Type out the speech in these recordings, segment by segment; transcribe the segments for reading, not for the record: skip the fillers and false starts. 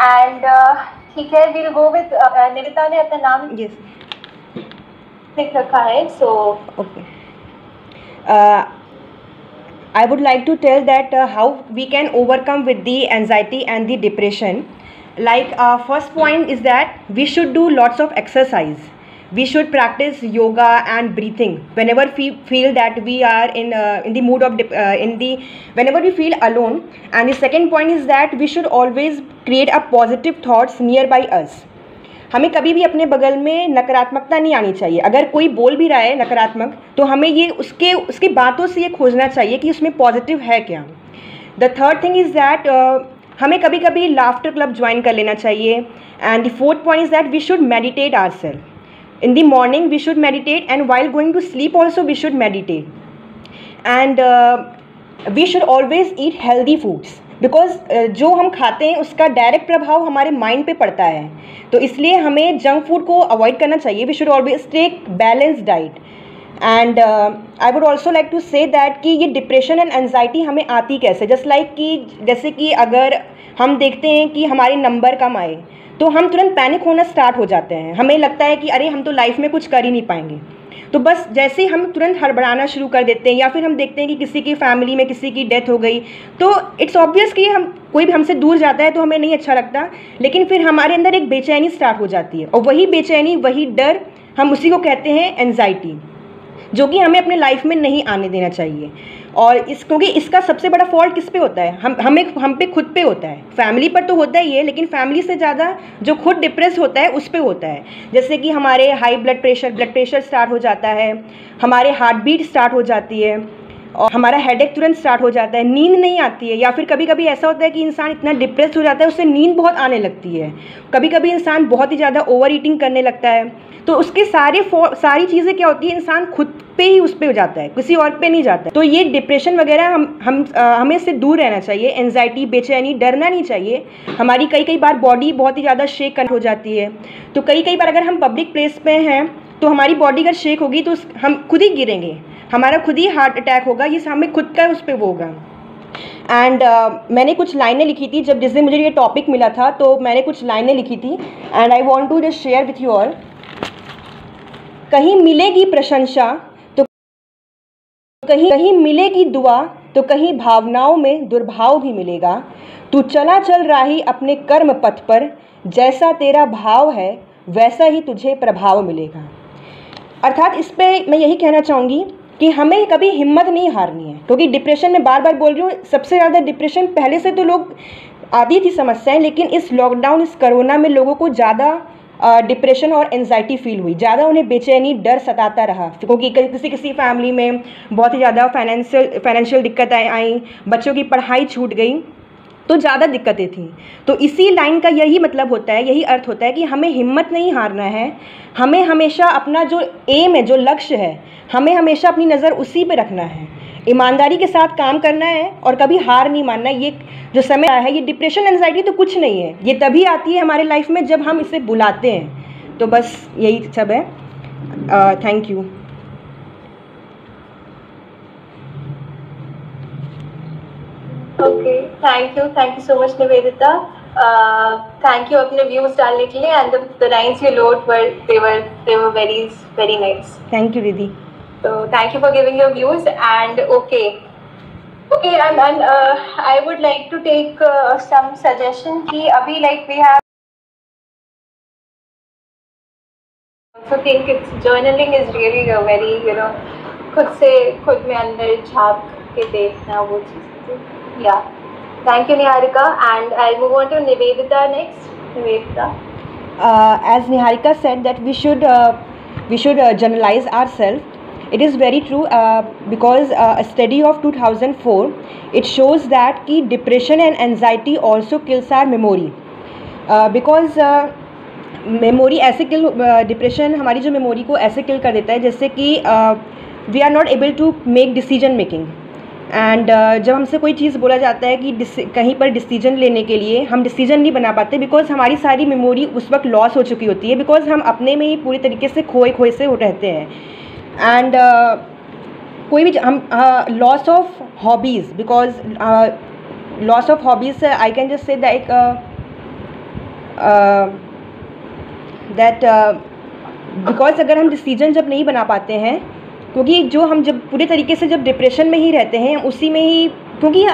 And ठीक है, will go with Nivita ने अपना नाम लिख रखा है, so okay. I would like to tell that how we can overcome with the anxiety and the depression. Like first point is that we should do lots of exercise. We should practice yoga and breathing whenever we feel that we are in the mood of whenever we feel alone. And the second point is that we should always create a positive thoughts nearby us. हमें कभी भी अपने बगल में नकारात्मकता नहीं आनी चाहिए. अगर कोई बोल भी रहा है नकारात्मक, तो हमें ये उसके बातों से ये खोजना चाहिए कि उसमें पॉजिटिव है क्या. The third thing is that हमें कभी कभी लाफ्टर क्लब ज्वाइन कर लेना चाहिए. And the fourth point is that we should meditate ourselves. In the morning we should meditate and while going to sleep also we should meditate. And we should always eat healthy foods, because जो हम खाते हैं उसका direct प्रभाव हमारे mind पे पड़ता है. तो इसलिए हमें जंक फूड को अवॉइड करना चाहिए. We should always take balanced diet. And I would also like to say that कि ये डिप्रेशन एंड एनजाइटी हमें आती कैसे. जैसे कि अगर हम देखते हैं कि हमारे नंबर कम आए तो हम तुरंत पैनिक होना स्टार्ट हो जाते हैं. हमें लगता है कि अरे हम तो लाइफ में कुछ कर ही नहीं पाएंगे. तो बस जैसे ही हम तुरंत हड़बड़ाना शुरू कर देते हैं, या फिर हम देखते हैं कि किसी की फैमिली में किसी की डेथ हो गई, तो इट्स ऑब्वियस कि कोई भी हमसे दूर जाता है तो हमें नहीं अच्छा लगता. लेकिन फिर हमारे अंदर एक बेचैनी स्टार्ट हो जाती है, और वही बेचैनी, वही डर, हम उसी को कहते हैं एनजाइटी, जो कि हमें अपने लाइफ में नहीं आने देना चाहिए. और क्योंकि इसका सबसे बड़ा फॉल्ट किस पे होता है, हम पे खुद पे होता है. फैमिली पर तो होता ही है, लेकिन फैमिली से ज़्यादा जो खुद डिप्रेस होता है उस पे होता है. जैसे कि हमारे हाई ब्लड प्रेशर स्टार्ट हो जाता है, हमारे हार्ट बीट स्टार्ट हो जाती है, और हमारा हेडेक तुरंत स्टार्ट हो जाता है, नींद नहीं आती है. या फिर कभी कभी ऐसा होता है कि इंसान इतना डिप्रेस हो जाता है उससे नींद बहुत आने लगती है. कभी कभी इंसान बहुत ही ज़्यादा ओवर ईटिंग करने लगता है. तो उसके सारी चीज़ें क्या होती है, इंसान खुद पे ही उस पे हो जाता है, किसी और पे नहीं जाता है. तो ये डिप्रेशन वगैरह हमें इससे दूर रहना चाहिए. एनजाइटी, बेचैनी, डरना नहीं चाहिए. हमारी कई बार बॉडी बहुत ही ज़्यादा शेक हो जाती है. तो कई बार अगर हम पब्लिक प्लेस पे हैं तो हमारी बॉडी अगर शेक होगी तो हम खुद ही गिरेंगे, हमारा खुद ही हार्ट अटैक होगा. ये हमें खुद का उस पर वो होगा. एंड मैंने कुछ लाइनें लिखी थी जिस दिन मुझे ये टॉपिक मिला था, तो मैंने कुछ लाइनें लिखी थी and I want to just share with you all. कहीं मिलेगी प्रशंसा तो कहीं मिलेगी दुआ, तो कहीं भावनाओं में दुर्भाव भी मिलेगा. तू चला चल राही अपने कर्म पथ पर, जैसा तेरा भाव है वैसा ही तुझे प्रभाव मिलेगा. अर्थात इस पे मैं यही कहना चाहूँगी कि हमें कभी हिम्मत नहीं हारनी है. क्योंकि डिप्रेशन में बार बार बोल रही हूँ, सबसे ज़्यादा डिप्रेशन पहले से तो लोग आती थी समस्याएं, लेकिन इस लॉकडाउन, इस कोरोना में लोगों को ज़्यादा डिप्रेशन और एनजाइटी फील हुई. ज़्यादा उन्हें बेचैनी, डर सताता रहा. क्योंकि किसी फैमिली में बहुत ही ज़्यादा फाइनेंशियल दिक्कतें आई, बच्चों की पढ़ाई छूट गई, तो ज़्यादा दिक्कतें थीं. तो इसी लाइन का यही मतलब होता है, यही अर्थ होता है कि हमें हिम्मत नहीं हारना है. हमें हमेशा अपना जो एम है, जो लक्ष्य है, हमें हमेशा अपनी नज़र उसी पे रखना है. ईमानदारी के साथ काम करना है और कभी हार नहीं मानना. ये जो समय है, ये डिप्रेशन, एंजाइटी तो कुछ नहीं है. ये तभी आती है हमारे लाइफ में जब हम इसे बुलाते हैं. तो बस यही सब है. Thank you. Okay, thank you so much Nivedita. Thank you अपने व्यूज डालने के लिए. And the lines you load they were very nice. Thank you दीदी. So thank you for giving your views. And okay, and I would like to take some suggestion कि अभी like we have also think it's journaling is really a very खुद में अंदर झाँक के देखना वो चीज़. Yeah, thank you Niharika. And I'll move on to Nivedita next. Nivedita. As Niharika said that we should journalize ourselves. It is very true because a study of 2004 it shows that कि depression and anxiety also kills our memory. Because memory ऐसे depression हमारी जो memory को ऐसे kill कर देता है जैसे कि we are not able to make decision making. And जब हमसे कोई चीज़ बोला जाता है कि कहीं पर डिसीजन लेने के लिए हम डिसीजन नहीं बना पाते, बिकॉज हमारी सारी मेमोरी उस वक्त लॉस हो चुकी होती है, बिकॉज हम अपने में ही पूरी तरीके से खोए से रहते हैं. एंड कोई भी हम loss of hobbies, because loss of hobbies I can just say that that because अगर हम डिसीजन जब नहीं बना पाते हैं, क्योंकि जो हम जब पूरे तरीके से जब डिप्रेशन में ही रहते हैं, उसी में ही, क्योंकि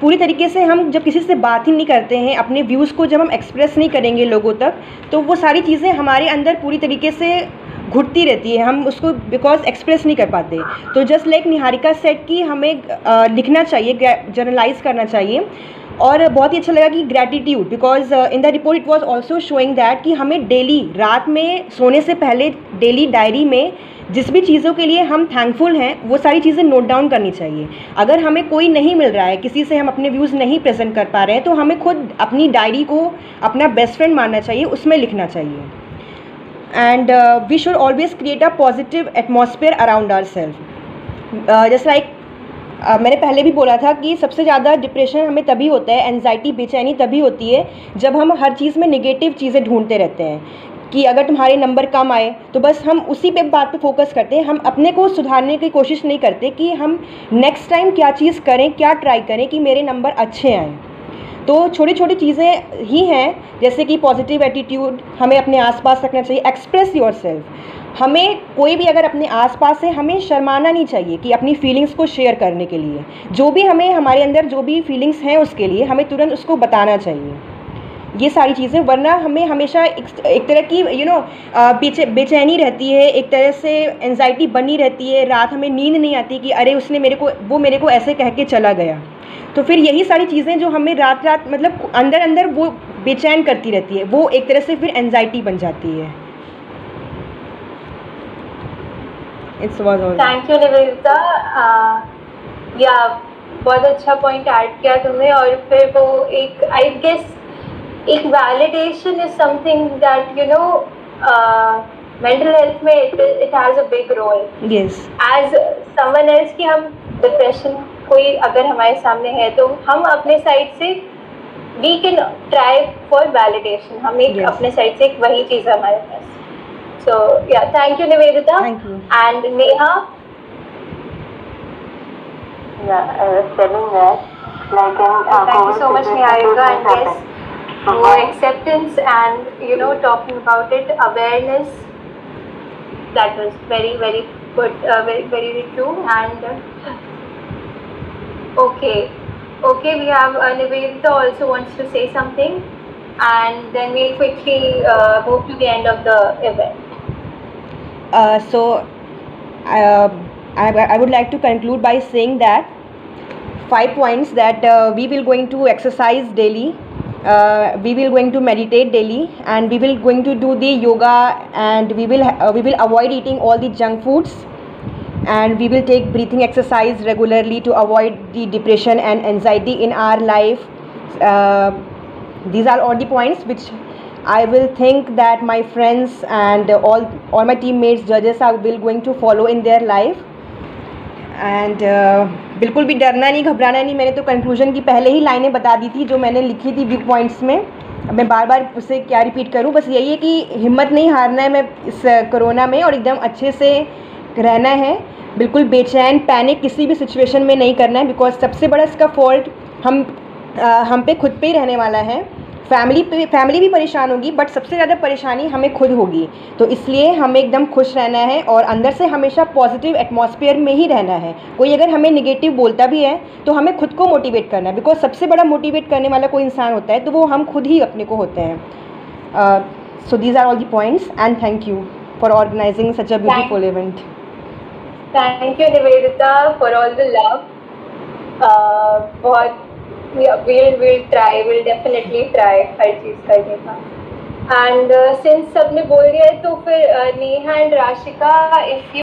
पूरी तरीके से हम जब किसी से बात ही नहीं करते हैं, अपने व्यूज़ को जब हम एक्सप्रेस नहीं करेंगे लोगों तक, तो वो सारी चीज़ें हमारे अंदर पूरी तरीके से घुटती रहती है, हम उसको बिकॉज एक्सप्रेस नहीं कर पाते। तो जस्ट लाइक निहारिका सेट कि हमें लिखना चाहिए, जर्नलाइज करना चाहिए। और बहुत ही अच्छा लगा कि gratitude, because in the report it was also showing that कि हमें डेली रात में सोने से पहले डेली डायरी में जिस भी चीज़ों के लिए हम थैंकफुल हैं वो सारी चीज़ें नोट डाउन करनी चाहिए। अगर हमें कोई नहीं मिल रहा है, किसी से हम अपने व्यूज़ नहीं प्रेजेंट कर पा रहे हैं, तो हमें खुद अपनी डायरी को अपना बेस्ट फ्रेंड मानना चाहिए, उसमें लिखना चाहिए। And we should always create a positive atmosphere around our self. Just like मैंने पहले भी बोला था कि सबसे ज़्यादा डिप्रेशन हमें तभी होता है, एंजाइटी, बेचैनी तभी होती है जब हम हर चीज़ में नेगेटिव चीज़ें ढूंढते रहते हैं कि अगर तुम्हारे नंबर कम आए तो बस हम उसी पे बात पे फोकस करते हैं, हम अपने को सुधारने की कोशिश नहीं करते कि हम नेक्स्ट टाइम क्या चीज़ करें, क्या ट्राई करें कि मेरे नंबर अच्छे आएँ। तो छोटी छोटी चीज़ें ही हैं, जैसे कि पॉजिटिव एटीट्यूड हमें अपने आसपास रखना चाहिए, एक्सप्रेस योरसेल्फ। हमें कोई भी अगर अपने आसपास है, हमें शर्माना नहीं चाहिए कि अपनी फीलिंग्स को शेयर करने के लिए, जो भी हमें हमारे अंदर जो भी फीलिंग्स हैं उसके लिए हमें तुरंत उसको बताना चाहिए, ये सारी चीज़ें। वरना हमें हमेशा एक तरह की बेचैनी रहती है, एक तरह से एंजाइटी बनी रहती है, रात हमें नींद नहीं आती कि अरे उसने मेरे को ऐसे कह के चला गया। तो फिर यही सारी चीज़ें जो हमें रात रात मतलब अंदर अंदर वो बेचैन करती रहती है, वो एक तरह से फिर एंजाइटी बन जाती है। It's was all. Thank you Nivedita. या बहुत अच्छा पॉइंट ऐड किया तुमने। और फिर वो एक आई गेस एक validation is something that you know mental health में it has a big role. Yes, as someone else कि हम डिप्रेशन कोई अगर हमारे सामने है तो हम अपने साइड से we can try for validation, हम एक Yes. अपने साइड से एक वही चीज़ है हमारे पास। सो या thank you Nivedita. Thank you. And Neha. Yeah, I was telling that, like in Thank you COVID so much, situation, Niharika, two and things yes, happen. your acceptance and you know talking about it, awareness, that was very very good, very very true. And okay, we have Nivedita also wants to say something, and then we'll quickly move to the end of the event. So I would like to conclude by saying that 5 points that we will going to exercise daily, we will going to meditate daily, and we will going to do the yoga, and we will avoid eating all the junk foods, and we will take breathing exercise regularly to avoid the depression and anxiety in our life. These are all the points which I will think that my friends and all my teammates, judges are going to follow in their life. And बिल्कुल भी डरना नहीं, घबराना नहीं। मैंने तो conclusion की पहले ही लाइनें बता दी थी जो मैंने लिखी थी व्यू पॉइंट्स में। अब मैं बार बार उसे क्या रिपीट करूं, बस यही है कि हिम्मत नहीं हारना है मैं इस कोरोना में, और एकदम अच्छे से रहना है, बिल्कुल बेचैन पैनिक किसी भी सिचुएशन में नहीं करना है, बिकॉज सबसे बड़ा इसका फॉल्ट हम पे खुद पे ही रहने वाला है। फैमिली भी परेशान होगी, बट सबसे ज़्यादा परेशानी हमें खुद होगी। तो इसलिए हमें एकदम खुश रहना है और अंदर से हमेशा पॉजिटिव एटमॉस्फेयर में ही रहना है। कोई अगर हमें निगेटिव बोलता भी है तो हमें खुद को मोटिवेट करना है, बिकॉज सबसे बड़ा मोटिवेट करने वाला कोई इंसान होता है तो वो हम खुद ही अपने को होते हैं। So these are all the points, and thank you for organising such a beautiful event. Thank you Nivedita for all the love. बहुत we'll definitely try हर चीज़ करने का। एंड सिंस सबने बोल दिया है तो फिर Neha and Rashika, if you